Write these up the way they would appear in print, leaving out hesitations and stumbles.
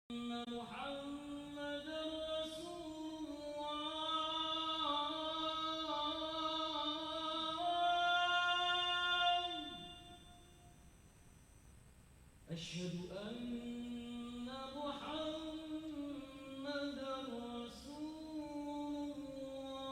محمدا رسول الله أشهد أن محمدا رسول الله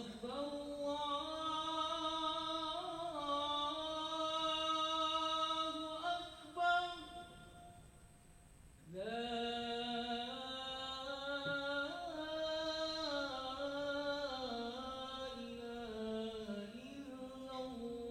أكبر الله أكبر لا إله إلا الله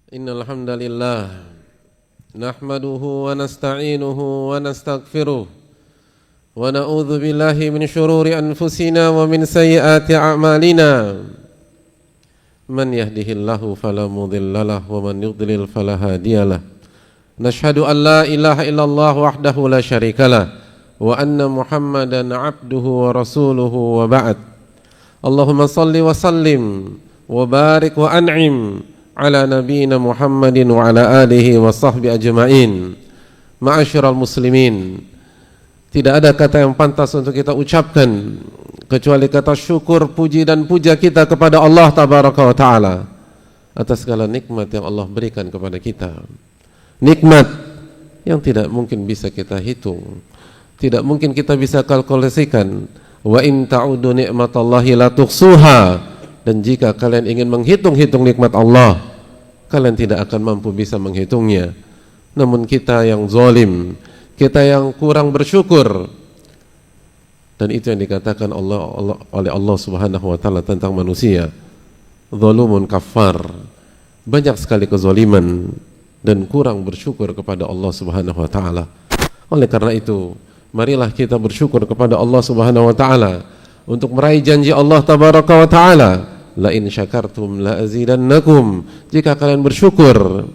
Innal hamdalillah nahmaduhu wa nasta'inuhu wa nastaghfiruh wa na'udzu billahi min shururi anfusina wa min sayyiati a'malina man yahdihillahu fala mudhillalah wa man yudlil fala hadiyalah nashhadu an la ilaha illallah wahdahu la syarikalah wa anna muhammadan abduhu wa rasuluhu wa ba'd Allahumma salli wa sallim wa barik wa an'im ala nabiyina Muhammadin wa ala alihi wa sahbihi ajma'in. Ma'asyiral muslimin, tidak ada kata yang pantas untuk kita ucapkan kecuali kata syukur, puji dan puja kita kepada Allah tabaraka wa ta'ala atas segala nikmat yang Allah berikan kepada kita. Nikmat yang tidak mungkin bisa kita hitung, tidak mungkin kita bisa kalkulasikan. Wa in ta'udu ni'matallahi la tuhsuha. Dan jika kalian ingin menghitung-hitung nikmat Allah, kalian tidak akan mampu bisa menghitungnya. Namun kita yang zalim, kita yang kurang bersyukur, dan itu yang dikatakan oleh Allah Subhanahu wa taala tentang manusia, zalumun kafar, banyak sekali kezaliman dan kurang bersyukur kepada Allah Subhanahu wa taala. Oleh karena itu, marilah kita bersyukur kepada Allah Subhanahu wa taala untuk meraih janji Allah tabaraka wa taala, la in syakartum la azidannakum. Jika kalian bersyukur,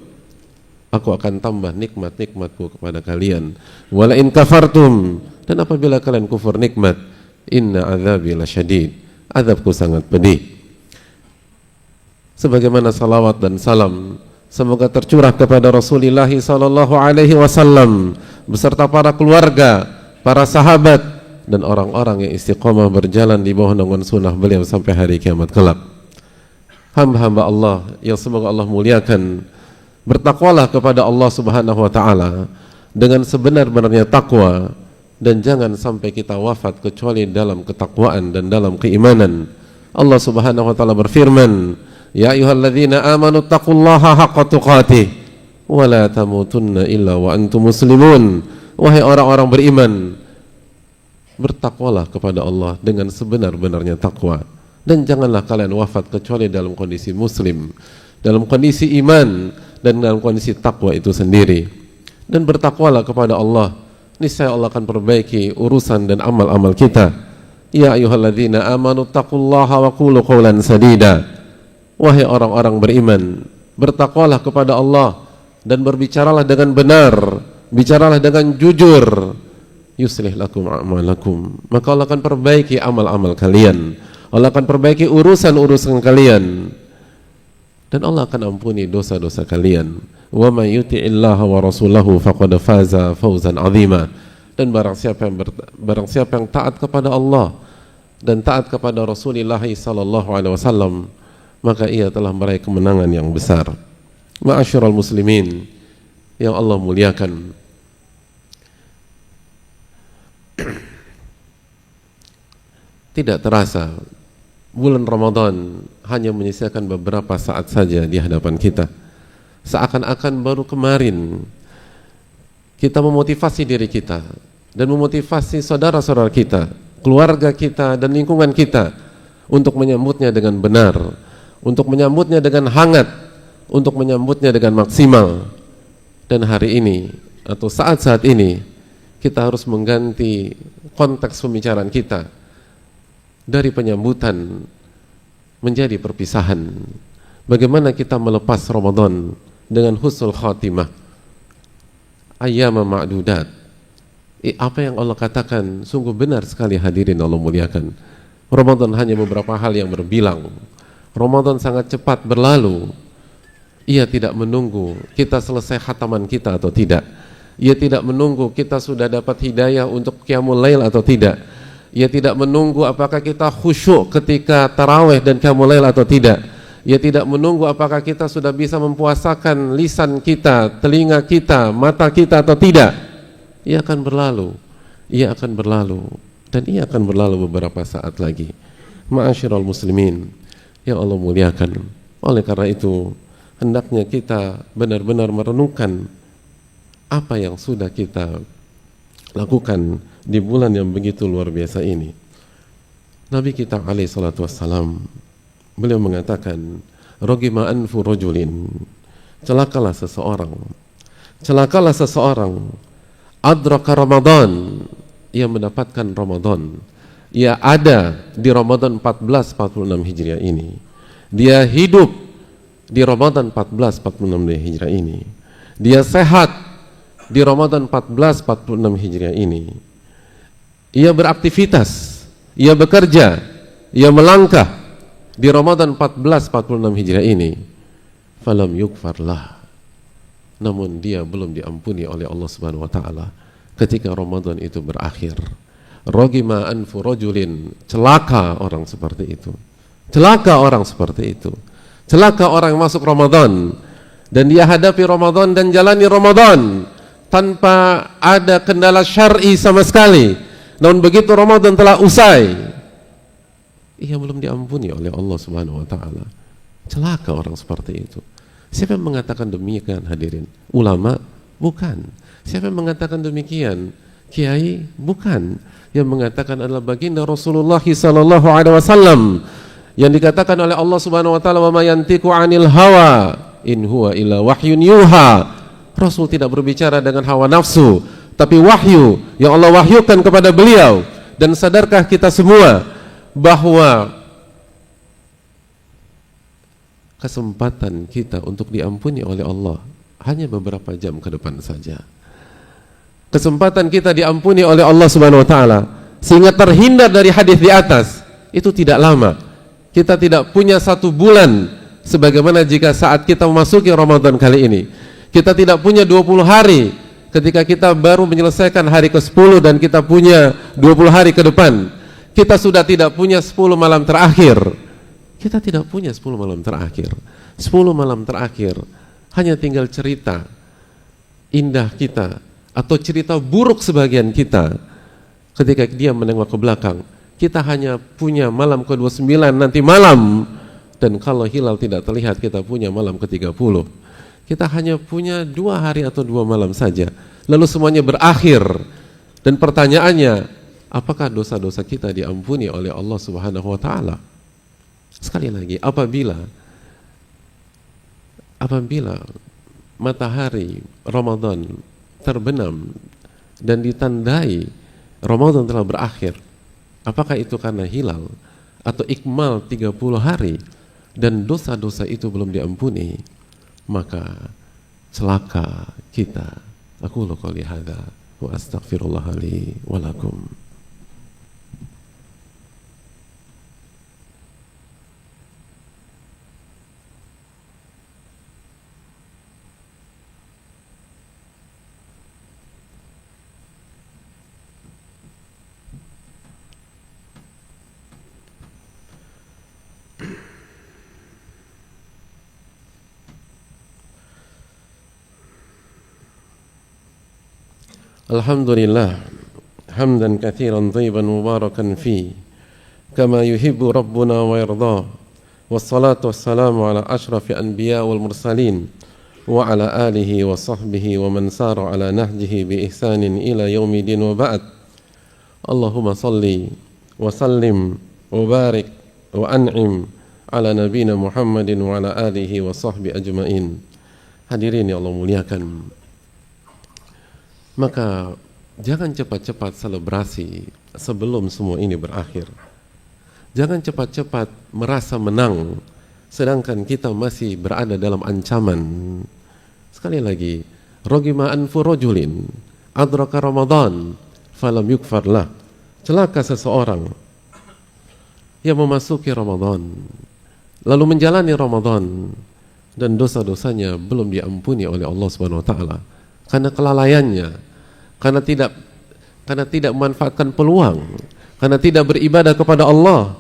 aku akan tambah nikmat-nikmatku kepada kalian. Wa la in kafartum, dan apabila kalian kufur nikmat, inna azabi lasyadid, azabku sangat pedih. Sebagaimana salawat dan salam semoga tercurah kepada Rasulullah sallallahu alaihi wasallam beserta para keluarga, para sahabat dan orang-orang yang istiqomah berjalan di bawah naungan sunnah beliau sampai hari kiamat kelak. Hamba-hamba Allah yang semoga Allah muliakan, bertakwalah kepada Allah Subhanahu wa taala dengan sebenar-benarnya takwa, dan jangan sampai kita wafat kecuali dalam ketakwaan dan dalam keimanan. Allah Subhanahu wa taala berfirman, ya ayyuhalladzina amanu taqullaha haqqa tuqatih wa la tamutunna illa wa antum muslimun. Wahai orang-orang beriman, bertakwalah kepada Allah dengan sebenar-benarnya takwa, dan janganlah kalian wafat kecuali dalam kondisi muslim, dalam kondisi iman dan dalam kondisi takwa itu sendiri. Dan bertakwalah kepada Allah, niscaya Allah akan perbaiki urusan dan amal-amal kita. Ya ayyuhalladzina amanu taqullaha wa qulu qawlan sadida. Wahai orang-orang beriman, bertakwalah kepada Allah dan berbicaralah dengan benar, bicaralah dengan jujur. Yuslih lakum a'malakum, maka Allah akan perbaiki amal-amal kalian, Allah akan perbaiki urusan-urusan kalian. dan Allah akan ampuni dosa-dosa kalian. Wa may yuti'illaha wa rasulahu faqad faza fawzan 'azima. Dan barang siapa yang taat kepada Allah dan taat kepada Rasulullah sallallahu alaihi wasallam, maka ia telah meraih kemenangan yang besar. Ma'asyiral muslimin yang Allah muliakan, tidak terasa bulan Ramadan hanya menyisakan beberapa saat saja di hadapan kita. Seakan-akan baru kemarin kita memotivasi diri kita dan memotivasi saudara-saudara kita, keluarga kita dan lingkungan kita untuk menyambutnya dengan benar, untuk menyambutnya dengan hangat, untuk menyambutnya dengan maksimal. Dan hari ini atau saat-saat ini kita harus mengganti konteks pembicaraan kita dari penyambutan menjadi perpisahan. Bagaimana kita melepas Ramadan dengan husnul khatimah, ayyama ma'dudat. Apa yang Allah katakan sungguh benar sekali, hadirin Allah muliakan. Ramadan hanya beberapa hal yang berbilang. Ramadan sangat cepat berlalu. Ia tidak menunggu kita selesai khataman kita atau tidak. Ia tidak menunggu kita sudah dapat hidayah untuk qiyamul lail atau tidak. Ia tidak menunggu apakah kita khusyuk ketika tarawih dan qiyamul lail atau tidak. Ia tidak menunggu apakah kita sudah bisa mempuasakan lisan kita, telinga kita, mata kita atau tidak. Ia akan berlalu. Ia akan berlalu. Dan ia akan berlalu beberapa saat lagi. Ma'asyiral muslimin yang Allah muliakan. Oleh karena itu, hendaknya kita benar-benar merenungkan apa yang sudah kita lakukan di bulan yang begitu luar biasa ini. Nabi kita alaihi salatu wassalam, beliau mengatakan, rogima anfu rajulin, celakalah seseorang adraka Ramadan, ia mendapatkan Ramadan, ia ada di Ramadan 1446 Hijriah ini, dia hidup di Ramadan 1446 Hijriah ini, dia sehat di Ramadan 1446 Hijriah ini, ia beraktivitas, ia bekerja, ia melangkah di Ramadan 1446 Hijriah ini, falam yukfarlah, namun dia belum diampuni oleh Allah Subhanahu wa taala ketika Ramadan itu berakhir. Rogima anfu rajulin, celaka orang seperti itu. Celaka orang seperti itu. Celaka orang yang masuk Ramadan dan dia hadapi Ramadan dan jalani Ramadan tanpa ada kendala syar'i sama sekali. Namun begitu Ramadan telah usai, ia belum diampuni oleh Allah Subhanahu wa taala. Celaka orang seperti itu. Siapa yang mengatakan demikian, hadirin? Ulama? Bukan. Siapa yang mengatakan demikian? Kiai? Bukan. Yang mengatakan adalah baginda Rasulullah sallallahu alaihi wasallam, yang dikatakan oleh Allah Subhanahu wa taala, wa ma yantiqu 'anil hawa in huwa illa wahyun yuha. Rasul tidak berbicara dengan hawa nafsu, tapi wahyu yang Allah wahyukan kepada beliau. Dan sadarkah kita semua bahwa kesempatan kita untuk diampuni oleh Allah hanya beberapa jam ke depan saja. Kesempatan kita diampuni oleh Allah Subhanahu wa taala sehingga terhindar dari hadis di atas itu tidak lama. Kita tidak punya 1 bulan sebagaimana jika saat kita memasuki Ramadan kali ini. Kita tidak punya 20 hari ketika kita baru menyelesaikan hari ke-10 dan kita punya 20 hari ke depan. Kita sudah tidak punya 10 malam terakhir. Kita tidak punya 10 malam terakhir. 10 malam terakhir hanya tinggal cerita indah kita atau cerita buruk sebagian kita ketika dia menengok ke belakang. Kita hanya punya malam ke-29 nanti malam, dan kalau hilal tidak terlihat kita punya malam ke-30. Kita hanya punya 2 hari atau 2 malam saja, lalu semuanya berakhir. Dan pertanyaannya, apakah dosa-dosa kita diampuni oleh Allah Subhanahu wa taala? Sekali lagi, apabila matahari Ramadan terbenam dan ditandai Ramadan telah berakhir, apakah itu karena hilal atau ikmal 30 hari dan dosa-dosa itu belum diampuni? Maka celaka kita. Aku qouli hadza wa astaghfirullah li wa lakum. Alhamdulillah hamdan katsiran thayyiban mubarakan fi kama yuhibbu rabbuna wa yarda. Wassalatu wassalamu ala asyrafil anbiya wal mursalin wa ala alihi wa sahbihi wa man sara ala nahjihi bi ihsanin ila yaumidin wa ba'd. Allahumma salli wa sallim wa barik wa an'im ala nabiyina Muhammadin wa ala alihi wa sahbihi ajmain. Hadirin yang Allah muliakan, maka jangan cepat-cepat selebrasi sebelum semua ini berakhir. Jangan cepat-cepat merasa menang sedangkan kita masih berada dalam ancaman. Sekali lagi, rogima anfu rajulin adraka Ramadan falam yukfar lah. Celaka seseorang yang memasuki Ramadan lalu menjalani Ramadan dan dosa-dosanya belum diampuni oleh Allah Subhanahu wa taala karena kelalaiannya, karena tidak memanfaatkan peluang, karena tidak beribadah kepada Allah,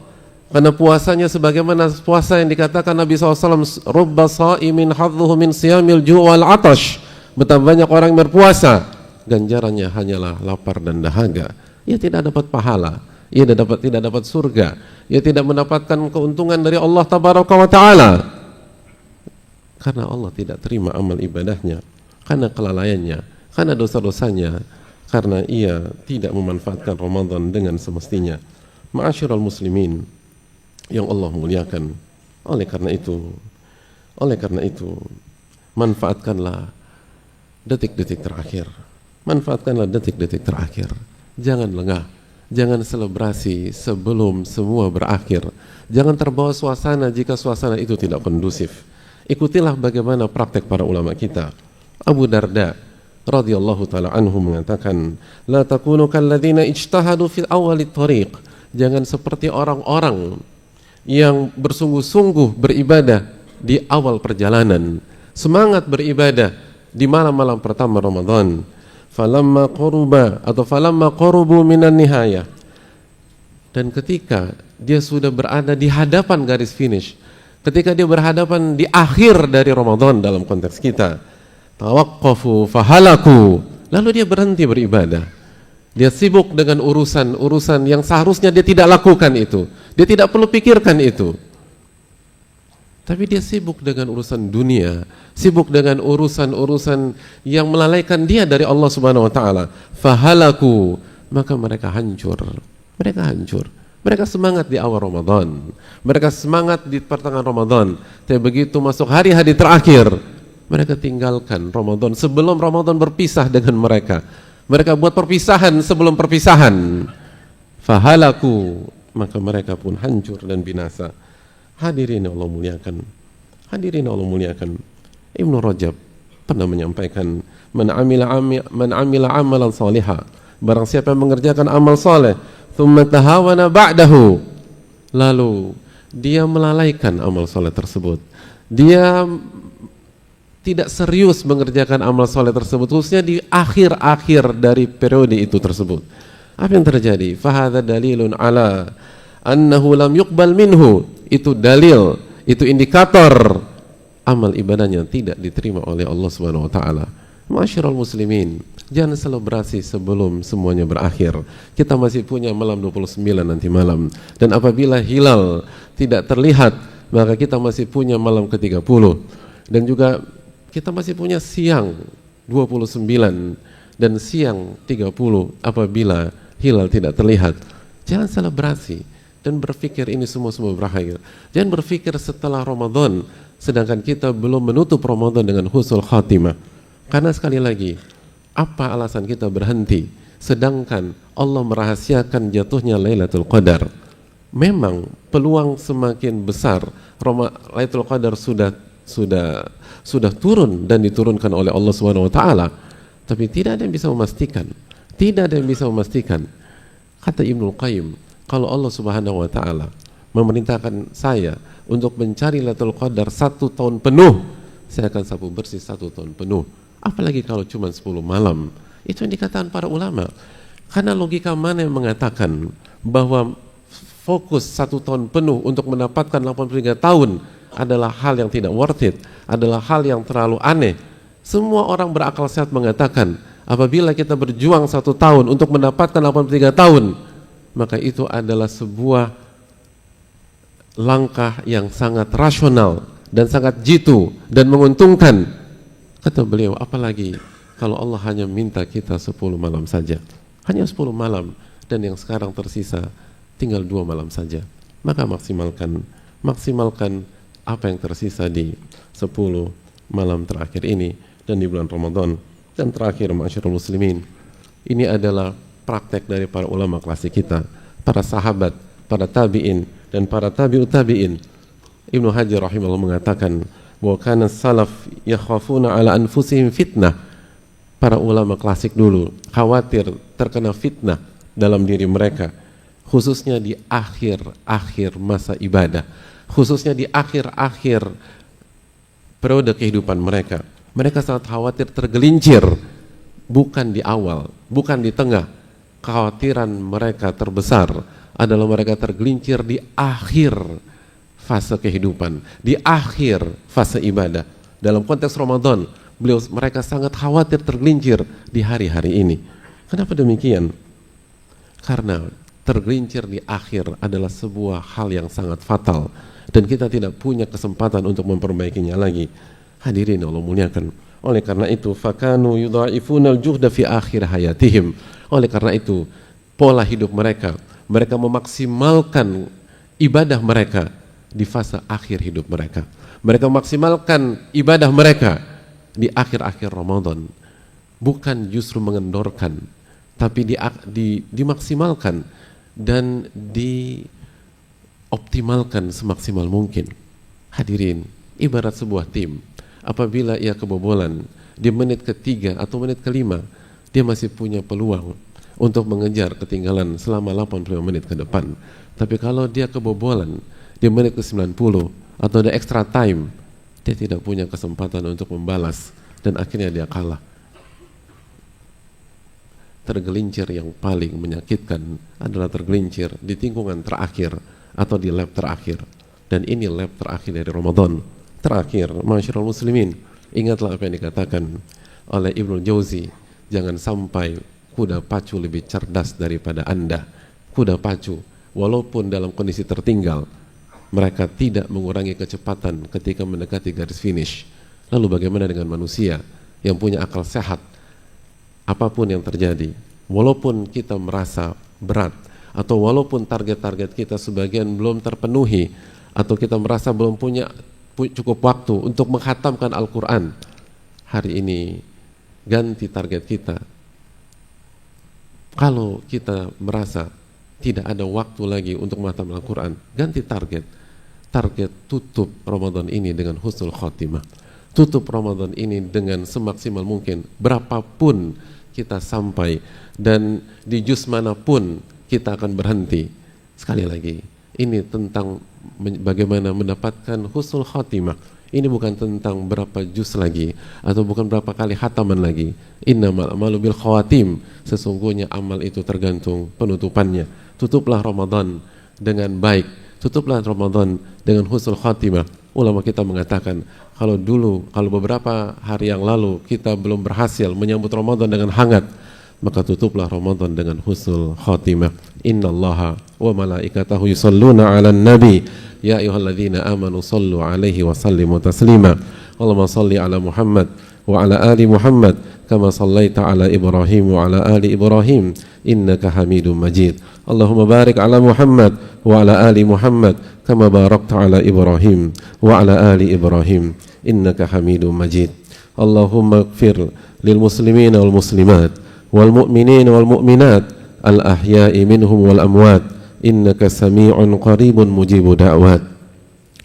karena puasanya sebagaimana puasa yang dikatakan Nabi SAW, rubba sa'imin hadzuhu min siyamil ju' wal atash. Betapa banyak orang yang berpuasa, ganjarannya hanyalah lapar dan dahaga. Ia tidak dapat pahala, ia tidak dapat surga, ia tidak mendapatkan keuntungan dari Allah Tabaraka wa Ta'ala, karena Allah tidak terima amal ibadahnya, karena kelalaiannya, karena dosa-dosanya, karena ia tidak memanfaatkan Ramadan dengan semestinya. Ma'asyiral muslimin yang Allah muliakan, oleh karena itu manfaatkanlah detik-detik terakhir. Manfaatkanlah detik-detik terakhir. Jangan lengah, jangan selebrasi sebelum semua berakhir. Jangan terbawa suasana jika suasana itu tidak kondusif. Ikutilah bagaimana praktek para ulama kita. Abu Darda radhiyallahu taala anhu mengatakan, la takunu kalladzina ijtahadu fil awwalit thariq. Jangan seperti orang-orang yang bersungguh-sungguh beribadah di awal perjalanan, semangat beribadah di malam-malam pertama Ramadan. Falamma qarubu minan nihayah. Dan ketika dia sudah berada di hadapan garis finish, ketika dia berhadapan di akhir dari Ramadan dalam konteks kita, tawaqqafu fahalaku, lalu dia berhenti beribadah. Dia sibuk dengan urusan-urusan yang seharusnya dia tidak lakukan itu. Dia tidak perlu pikirkan itu. Tapi dia sibuk dengan urusan dunia, sibuk dengan urusan-urusan yang melalaikan dia dari Allah Subhanahu wa taala. Fahalaku, maka mereka hancur. Mereka semangat di awal Ramadan. Mereka semangat di pertengahan Ramadan. Tapi begitu masuk hari-hari terakhir, mereka tinggalkan Ramadan sebelum Ramadan berpisah dengan mereka. Mereka buat perpisahan sebelum perpisahan. Fahalaku, maka mereka pun hancur dan binasa. Hadirin Allah muliakan. Ibnu Rajab pernah menyampaikan, man amila amalan salihah, barang siapa yang mengerjakan amal saleh, thumma tahawana ba'dahu, lalu dia melalaikan amal saleh tersebut, dia tidak serius mengerjakan amal soleh tersebut, khususnya di akhir-akhir dari periode itu tersebut. Apa yang terjadi? Fahadha dalilun ala annahu lam yuqbal minhu. Itu dalil, itu indikator amal ibadahnya tidak diterima oleh Allah Subhanahu wa taala. Ma'asyiral muslimin, jangan selebrasi sebelum semuanya berakhir. Kita masih punya malam 29 nanti malam, dan apabila hilal tidak terlihat, maka kita masih punya malam ke-30, dan juga kita masih punya siang 29 dan siang 30 apabila hilal tidak terlihat. Jangan selebrasi dan berpikir ini semua berakhir. Jangan berpikir setelah Ramadan sedangkan kita belum menutup Ramadan dengan husnul khatimah. Karena sekali lagi, apa alasan kita berhenti sedangkan Allah merahasiakan jatuhnya Lailatul Qadar? Memang peluang semakin besar. Lailatul Qadar sudah turun dan diturunkan oleh Allah Subhanahu wa taala, tapi tidak ada yang bisa memastikan. Kata Ibnu Qayyim, kalau Allah Subhanahu wa taala memerintahkan saya untuk mencari Lailatul Qadar 1 tahun penuh, saya akan sapu bersih 1 tahun penuh. Apalagi kalau cuma 10 malam. Itu yang dikatakan para ulama. Karena logika mana yang mengatakan bahwa fokus 1 tahun penuh untuk mendapatkan 83 tahun adalah hal yang tidak worth it, adalah hal yang terlalu aneh. Semua orang berakal sehat mengatakan Apabila kita berjuang 1 tahun untuk mendapatkan 83 tahun, maka itu adalah sebuah langkah yang sangat rasional dan sangat jitu dan menguntungkan. Kata beliau, apalagi kalau Allah hanya minta kita 10 malam saja, hanya 10 malam, dan yang sekarang tersisa tinggal 2 malam saja, maka maksimalkan apa yang tersisa di 10 malam terakhir ini dan di bulan Ramadan. Dan terakhir, ma'asyiral muslimin, ini adalah praktek dari para ulama klasik kita, para sahabat, para tabi'in, dan para tabi'ut tabi'in. Ibnu Hajar rahimahullah mengatakan bahwa kana salaf yakhafuna ala anfusihim fitnah. Para ulama klasik dulu khawatir terkena fitnah dalam diri mereka, khususnya di akhir-akhir masa ibadah, khususnya di akhir-akhir periode kehidupan mereka. Mereka sangat khawatir tergelincir, bukan di awal, bukan di tengah. Kekhawatiran mereka terbesar adalah mereka tergelincir di akhir fase kehidupan, di akhir fase ibadah. Dalam konteks Ramadan, mereka sangat khawatir tergelincir di hari-hari ini. Kenapa demikian? Karena tergelincir di akhir adalah sebuah hal yang sangat fatal, dan kita tidak punya kesempatan untuk memperbaikinya lagi. Hadirin Allah muliakan. Oleh karena itu, fakanu yudha'ifuna al-juhda fi akhir hayatihim. Oleh karena itu, pola hidup mereka memaksimalkan ibadah mereka di fase akhir hidup mereka. Mereka memaksimalkan ibadah mereka di akhir-akhir Ramadan. Bukan justru mengendorkan, tapi dimaksimalkan dan dioptimalkan semaksimal mungkin. Hadirin, ibarat sebuah tim, apabila ia kebobolan di menit ke-3 atau menit ke-5, dia masih punya peluang untuk mengejar ketinggalan selama 85 menit ke depan. Tapi kalau dia kebobolan di menit ke-90 atau ada extra time, dia tidak punya kesempatan untuk membalas, dan akhirnya dia kalah. Tergelincir yang paling menyakitkan adalah tergelincir di tikungan terakhir atau di lap terakhir. Dan ini lap terakhir dari Ramadan. Terakhir, ma'asyiral muslimin, ingatlah apa yang dikatakan oleh Ibnu Jauzi, jangan sampai kuda pacu lebih cerdas daripada Anda. Kuda pacu, walaupun dalam kondisi tertinggal, mereka tidak mengurangi kecepatan ketika mendekati garis finish. Lalu bagaimana dengan manusia yang punya akal sehat? Apapun yang terjadi, walaupun kita merasa berat, atau walaupun target-target kita sebagian belum terpenuhi, atau kita merasa belum punya cukup waktu untuk menghatamkan Al-Quran, hari ini ganti target kita. Kalau kita merasa tidak ada waktu lagi untuk menghatamkan Al-Quran, ganti target. Target tutup Ramadan ini dengan husnul khotimah. Tutup Ramadan ini dengan semaksimal mungkin, berapapun kita sampai dan di juz manapun kita akan berhenti. Sekali lagi, ini tentang bagaimana mendapatkan husnul khotimah. Ini bukan tentang berapa juz lagi, atau bukan berapa kali khataman lagi. Innamal a'malu bil khawatim. Sesungguhnya amal itu tergantung penutupannya. Tutuplah Ramadan dengan baik, tutuplah Ramadan dengan husnul khotimah. Ulama kita mengatakan, kalau beberapa hari yang lalu kita belum berhasil menyambut Ramadan dengan hangat, maka tutuplah Ramadan dengan husnul khotimah. Innallaha wa malaikatahu yusalluna 'alan nabi ya ayyuhalladzina amanu sallu 'alaihi wa sallimu taslima. Allahumma salli 'ala Muhammad wa 'ala ali Muhammad kama sallaita 'ala Ibrahim wa 'ala ali Ibrahim innaka Hamidum Majid. Allahumma barik 'ala Muhammad wa 'ala ali Muhammad kama barakta 'ala Ibrahim wa 'ala ali Ibrahim innaka Hamidum Majid. Allahumma ighfir lil muslimina wal muslimat wal mu'minina wal mu'minat al ahya'i minhum wal amwat innaka sami'un qaribun mujibu da'wat.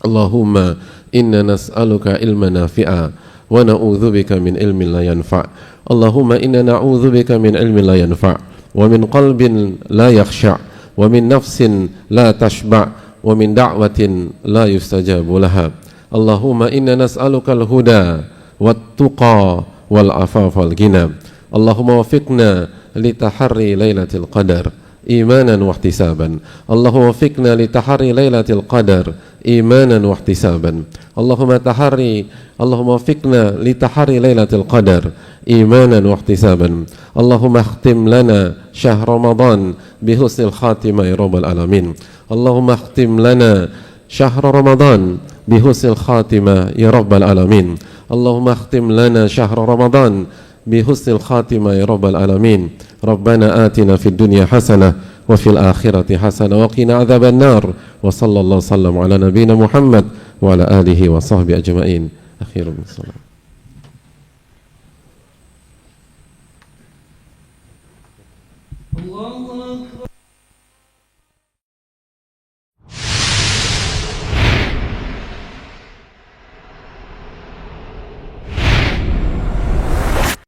Allahumma inna nas'aluka ilman nafi'a wa na'udzubika min ilmin la yanfa'. Allahumma inna na'udzubika min ilmin la yanfa' wa min qalbin la yakhsha' wa min nafsin la tashba' wa min da'watin la yustajabu laha. Allahumma inna nas'aluka al-huda wat-tuqa wal-'afafa wal-ghina. Allahumma wafiqna li taharri lailatul qadar إيمانا واحتسابا. اللهم وفقنا لتحري ليلة القدر إيمانا واحتسابا. اللهم وفقنا لتحري ليلة القدر إيمانا واحتسابا. اللهم اختم لنا شهر رمضان بحسن الخاتمة يا رب العالمين. اللهم اختم لنا شهر رمضان بحسن الخاتمة يا رب العالمين. اللهم اختم لنا شهر رمضان بحسن الخاتمة يا رب العالمين. ربنا آتنا في الدنيا حسنة وفي الآخرة حسنة وقنا عذاب النار. وصلى الله وسلم على نبينا محمد وعلى آله وصحبه أجمعين. أخيرا من الصلاة. الله أكبر.